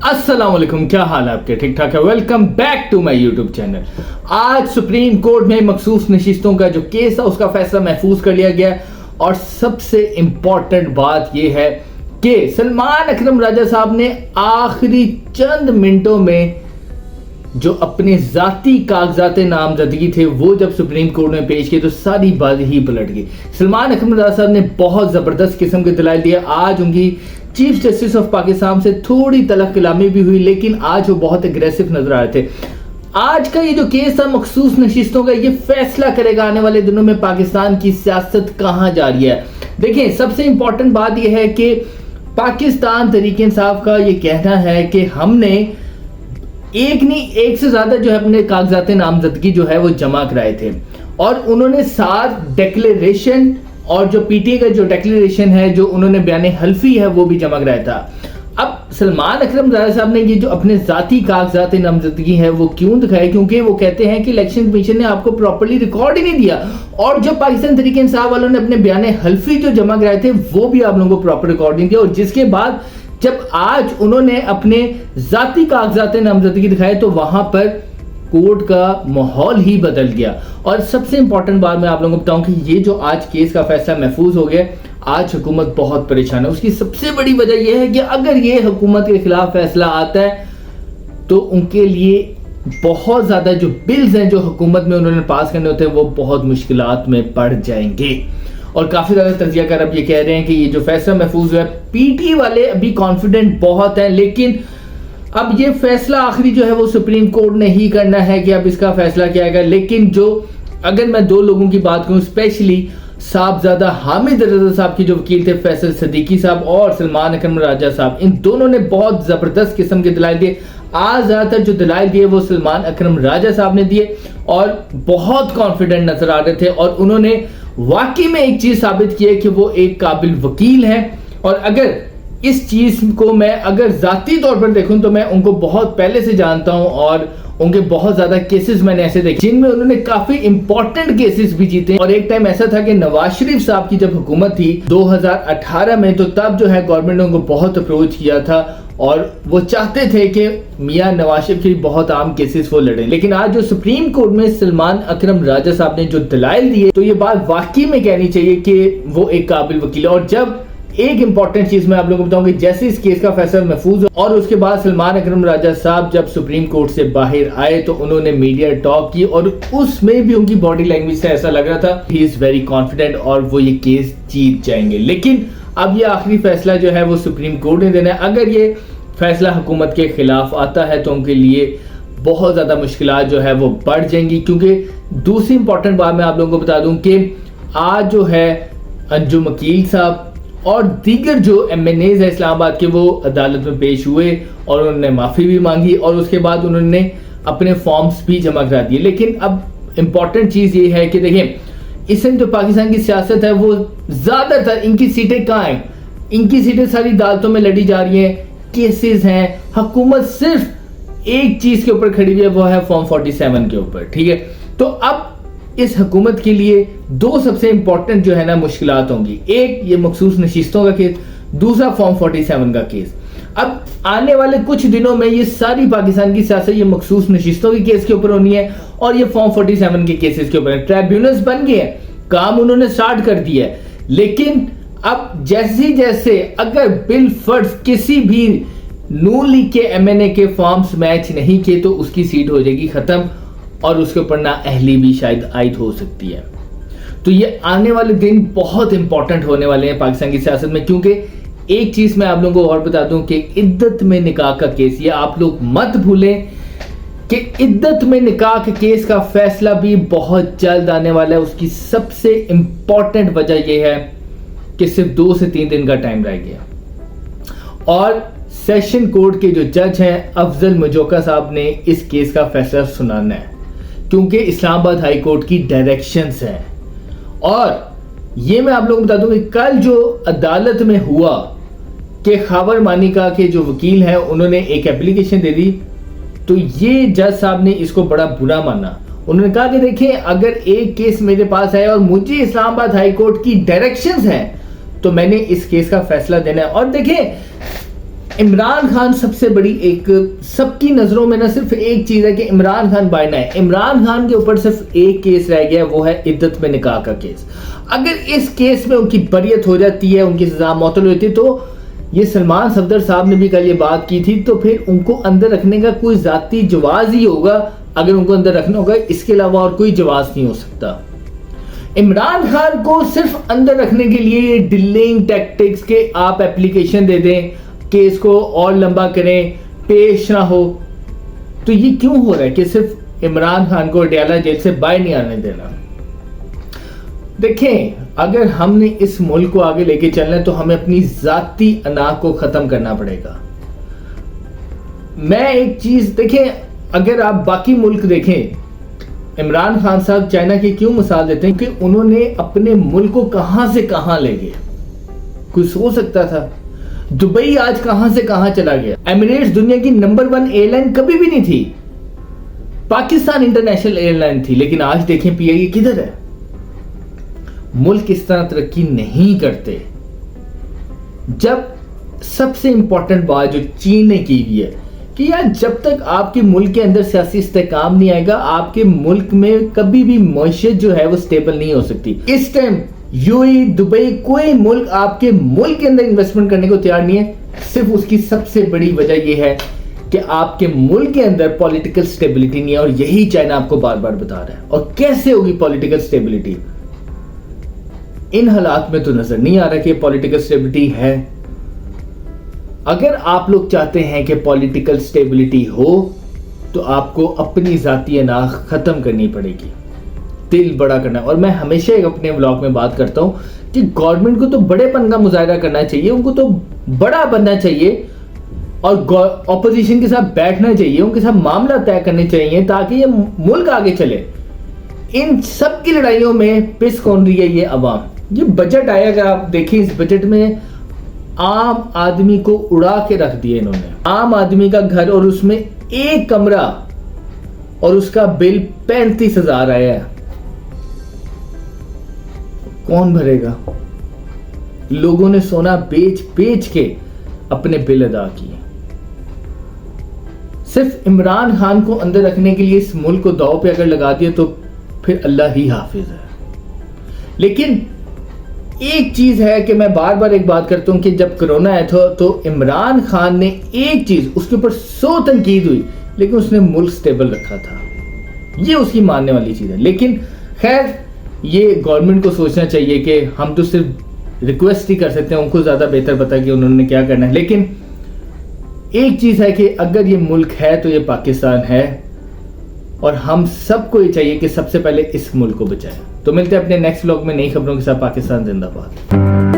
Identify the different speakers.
Speaker 1: अस्सलाम वालेकुम, क्या हाल है आपके? ठीक ठाक है। Welcome back to my YouTube channel. आज सुप्रीम कोर्ट में मखसूस नशिस्तों का जो केस है उसका फैसला महफूज कर लिया गया और सबसे इंपॉर्टेंट बात यह है कि सलमान अकरम राजा साहब ने आखिरी चंद मिनटों में जो अपने जाती कागजात नामजदगी थे वो जब सुप्रीम कोर्ट में पेश किए तो सारी बात ही पलट गई। सलमान अकरम राजा साहब ने बहुत जबरदस्त किस्म के दलाइल दिए। आज उनकी चीफ जस्टिस ऑफ पाकिस्तान से थोड़ी तलख कलामी भी हुई, लेकिन आज वो बहुत एग्रेसिव नजर आ रहे थे। आज का ये जो केस था मखसूस नशिस्तों का, ये फैसला करेगा आने वाले दिनों में पाकिस्तान की सियासत कहां जा रही है। देखिए, सबसे इंपॉर्टेंट बात यह है कि पाकिस्तान तहरीक इंसाफ का ये कहना है कि हमने एक से ज्यादा जो है अपने कागजात नामजदगी जो है वो जमा कराए थे और उन्होंने 7 डिक्लेरेशन और जो पीटीए का जो डिक्लेरेशन है, जो उन्होंने बयान हल्फी है, वो भी जमा कराया था। अब सलमान अकरम राजा साहब ने ये जो अपने जाती कागजात नामजदगी है वो क्यों दिखाए? क्योंकि वो कहते हैं कि इलेक्शन कमीशन ने आपको प्रॉपर्ली रिकॉर्ड ही नहीं दिया और जो पाकिस्तान तहरीक इंसाफ वालों ने अपने बयान हल्फी जो जमा कराए थे वो भी आप लोगों को प्रॉपर रिकॉर्ड नहीं दिया। और जिसके बाद जब आज उन्होंने अपने जाती कागजात नामजदगी दिखाए तो वहां पर कोर्ट का माहौल ही बदल गया। और सबसे इंपॉर्टेंट बात मैं आप लोगों को बताऊं कि ये जो आज केस का फैसला महफूज हो गया, आज हुकूमत बहुत परेशान है। उसकी सबसे बड़ी वजह यह है कि अगर ये हुकूमत के खिलाफ फैसला आता है तो उनके लिए बहुत ज्यादा जो बिल्स हैं जो हुकूमत में उन्होंने पास करने होते हैं वो बहुत मुश्किलात में पड़ जाएंगे। और काफी ज्यादा तजियाकार अब ये कह रहे हैं कि ये जो फैसला महफूज हुआ है, पीटी वाले अभी कॉन्फिडेंट बहुत हैं, लेकिन अब ये फैसला आखिरी जो है वो सुप्रीम कोर्ट ने ही करना है कि अब इसका फैसला क्या आएगा। लेकिन जो अगर मैं 2 लोगों की बात करूं, स्पेशली साहबजादा हामिद रजा साहब की जो वकील थे फैसल सदीकी साहब और सलमान अकरम राजा साहब, इन दोनों ने बहुत जबरदस्त किस्म के दलाइल दिए। आज ज्यादातर जो दलाइल दिए वो सलमान अकरम राजा साहब ने दिए और बहुत कॉन्फिडेंट नजर आ रहे थे और उन्होंने वाकई में एक चीज साबित की है कि वो एक काबिल वकील है। और अगर इस चीज को मैं अगर जाती तौर पर देखूं तो मैं उनको बहुत पहले से जानता हूं और उनके बहुत ज्यादा केसेस मैंने ऐसे देखे जिनमें उन्होंने काफी इंपॉर्टेंट केसेस भी जीते। और एक टाइम ऐसा था कि नवाज शरीफ साहब की जब हुकूमत थी 2018 में, तो तब जो है गवर्नमेंट ने उनको बहुत अप्रोच किया था और वो चाहते थे कि मियां नवाज शरीफ के बहुत आम केसेस वो लड़े। लेकिन आज जो सुप्रीम कोर्ट में सलमान अकरम राजा साहब ने जो दलाइल दिए तो ये बात वाकई में कहनी चाहिए कि वो एक काबिल वकील है। और जब एक इंपॉर्टेंट चीज मैं आप लोगों को बताऊंगी, जैसे इस केस का फैसला महफूज और उसके बाद सलमान अकरम राजा साहब जब सुप्रीम कोर्ट से बाहर आए तो उन्होंने मीडिया टॉक की और उसमें भी उनकी बॉडी लैंग्वेज से ऐसा लग रहा था ही इज वेरी कॉन्फिडेंट और वो ये केस जीत जाएंगे। लेकिन अब ये आखिरी फैसला जो है वो सुप्रीम कोर्ट ने देना है। अगर ये फैसला हुकूमत के खिलाफ आता है तो उनके लिए बहुत ज्यादा मुश्किलात जो है वो बढ़ जाएंगी। क्योंकि दूसरी इंपॉर्टेंट बात मैं आप लोगों को बता दूं कि आज जो है अंजुम वकील साहब और दीगर जो MNAs है इस्लामाबाद के वो अदालत में पेश हुए और उन्होंने माफी भी मांगी और उसके बाद उन्होंने अपने फॉर्म्स भी जमा करा दिए। लेकिन अब इंपॉर्टेंट चीज ये है कि देखिए, इस समय जो पाकिस्तान की सियासत है वो ज्यादातर इनकी सीटें कहाँ हैं? इनकी सीटें सारी अदालतों में लड़ी जा रही हैं, केसेस हैं। हुकूमत सिर्फ एक चीज के ऊपर खड़ी हुई है, वो है फॉर्म 47 के ऊपर। ठीक है, तो अब इस हुकूमत के लिए 2 सबसे इंपॉर्टेंट जो है ना मुश्किलात होंगी। एक ये मखसूस नशिस्तों का केस, दूसरा फॉर्म 47 का केस। अब आने वाले कुछ दिनों में ये सारी पाकिस्तान की सियासत ये मखसूस नशिस्तों के केस के ऊपर होनी है और ये फॉर्म 47 के केसेस के ऊपर है। ट्राइब्यूनल्स बन गए हैं, काम उन्होंने स्टार्ट कर दिया है। लेकिन अब जैसे अगर बिल फर्ज किसी भी नून लीग के MNA के फॉर्म्स मैच नहीं किए तो उसकी सीट हो जाएगी खत्म और उसके ऊपर ना अहली भी शायद आयद हो सकती है। तो ये आने वाले दिन बहुत इंपॉर्टेंट होने वाले हैं पाकिस्तान की सियासत में। क्योंकि एक चीज मैं आप लोगों को और बता दूं कि इद्दत में निकाह का केस, ये आप लोग मत भूलें कि इद्दत में निकाह के केस का फैसला भी बहुत जल्द आने वाला है। उसकी सबसे इंपॉर्टेंट वजह यह है कि सिर्फ 2 से 3 दिन का टाइम रह गया और सेशन कोर्ट के जो जज हैं अफजल मजोका साहब ने इस केस का फैसला सुनाना है क्योंकि इस्लामाबाद हाई कोर्ट की डायरेक्शंस हैं। और ये मैं आप लोगों को बता दूं कि कल जो अदालत में हुआ कि खावर मानिका के जो वकील हैं उन्होंने एक एप्लीकेशन दे दी, तो ये जज साहब ने इसको बड़ा बुरा माना। उन्होंने कहा कि देखें, अगर एक केस मेरे पास है और मुझे इस्लामाबाद हाई कोर्ट की डायरेक्शंस हैं तो मैंने इस केस का फैसला देना है। और देखें, عمران خان سب سے بڑی ایک سب کی نظروں میں نہ صرف ایک چیز ہے کہ عمران خان بائنا ہے. عمران خان کے اوپر صرف ایک کیس رہ گیا, وہ ہے عدت میں نکاح کا کیس. اگر اس کیس میں ان کی بریت ہو جاتی ہے, ان کی سزا معطل ہوتی ہے, تو یہ سلمان صفدر صاحب نے بھی کل یہ بات کی تھی, تو پھر ان کو اندر رکھنے کا کوئی ذاتی جواز ہی ہوگا. اگر ان کو اندر رکھنا ہوگا, اس کے علاوہ اور کوئی جواز نہیں ہو سکتا. عمران خان کو صرف اندر رکھنے کے لیے ڈیلنگ ٹیکٹکس کے آپ اپلیکیشن دے دیں, کیس کو اور لمبا کریں, پیش نہ ہو, تو یہ کیوں ہو رہا ہے کہ صرف عمران خان کو اڈیالہ جیل سے باہر نہیں آنے دینا؟ دیکھیں, اگر ہم نے اس ملک کو آگے لے کے چلنا ہے تو ہمیں اپنی ذاتی انا کو ختم کرنا پڑے گا. میں ایک چیز دیکھیں, اگر آپ باقی ملک دیکھیں, عمران خان صاحب چائنا کی کیوں مثال دیتے ہیں کہ انہوں نے اپنے ملک کو کہاں سے کہاں لے گئے. کوئی سوچ سکتا تھا؟ دبئی آج کہاں سے کہاں چلا گیا. ایمریٹس دنیا کی نمبر 1 ایئر لائن کبھی بھی نہیں تھی, پاکستان انٹرنیشنل ایئر لائن تھی, لیکن آج دیکھیں پی آئی اے کدھر ہے. ملک اس طرح ترقی نہیں کرتے. جب سب سے امپورٹنٹ بات جو چین نے کی ہوئی ہے کہ یار جب تک آپ کے ملک کے اندر سیاسی استحکام نہیں آئے گا, آپ کے ملک میں کبھی بھی معیشت جو ہے وہ سٹیبل نہیں ہو سکتی. اس ٹائم یو اے, دبئی, کوئی ملک آپ کے ملک کے اندر انویسٹمنٹ کرنے کو تیار نہیں ہے. صرف اس کی سب سے بڑی وجہ یہ ہے کہ آپ کے ملک کے اندر پولیٹیکل سٹیبلٹی نہیں ہے, اور یہی چائنا آپ کو بار بار بتا رہا ہے. اور کیسے ہوگی پولیٹیکل سٹیبلٹی؟ ان حالات میں تو نظر نہیں آ رہا کہ پولیٹیکل سٹیبلٹی ہے. اگر آپ لوگ چاہتے ہیں کہ پولیٹیکل سٹیبلٹی ہو تو آپ کو اپنی ذاتی انا ختم کرنی پڑے گی, دل بڑا کرنا. اور میں ہمیشہ اپنے ولاگ میں بات کرتا ہوں کہ گورنمنٹ کو تو بڑے پن کا مظاہرہ کرنا چاہیے, ان کو تو بڑا بننا چاہیے, اور اپوزیشن کے ساتھ بیٹھنا چاہیے, ان کے ساتھ معاملہ طے کرنے چاہیے تاکہ یہ ملک آگے چلے. ان سب کی لڑائیوں میں پس کون رہی ہے؟ یہ عوام. یہ بجٹ آیا, اگر آپ دیکھیں اس بجٹ میں عام آدمی کو اڑا کے رکھ دیا انہوں نے. عام آدمی کا گھر, اور اس میں ایک کمرہ, اور اس کا بل 35,000 آیا ہے. کون بھرے گا؟ لوگوں نے سونا بیچ بیچ کے اپنے بل ادا کیے. صرف عمران خان کو اندر رکھنے کے لیے اس ملک کو داؤ پہ اگر لگا دیا تو پھر اللہ ہی حافظ ہے. لیکن ایک چیز ہے کہ میں بار بار ایک بات کرتا ہوں کہ جب کرونا آیا تھا تو عمران خان نے ایک چیز, اس کے اوپر 100 تنقید ہوئی, لیکن اس نے ملک سٹیبل رکھا تھا. یہ اس کی ماننے والی چیز ہے. لیکن خیر, یہ گورنمنٹ کو سوچنا چاہیے کہ ہم تو صرف ریکویسٹ ہی کر سکتے ہیں, ان کو زیادہ بہتر پتا کہ انہوں نے کیا کرنا ہے. لیکن ایک چیز ہے کہ اگر یہ ملک ہے تو یہ پاکستان ہے, اور ہم سب کو یہ چاہیے کہ سب سے پہلے اس ملک کو بچائیں. تو ملتے ہیں اپنے نیکسٹ ولاگ میں نئی خبروں کے ساتھ. پاکستان زندہ باد.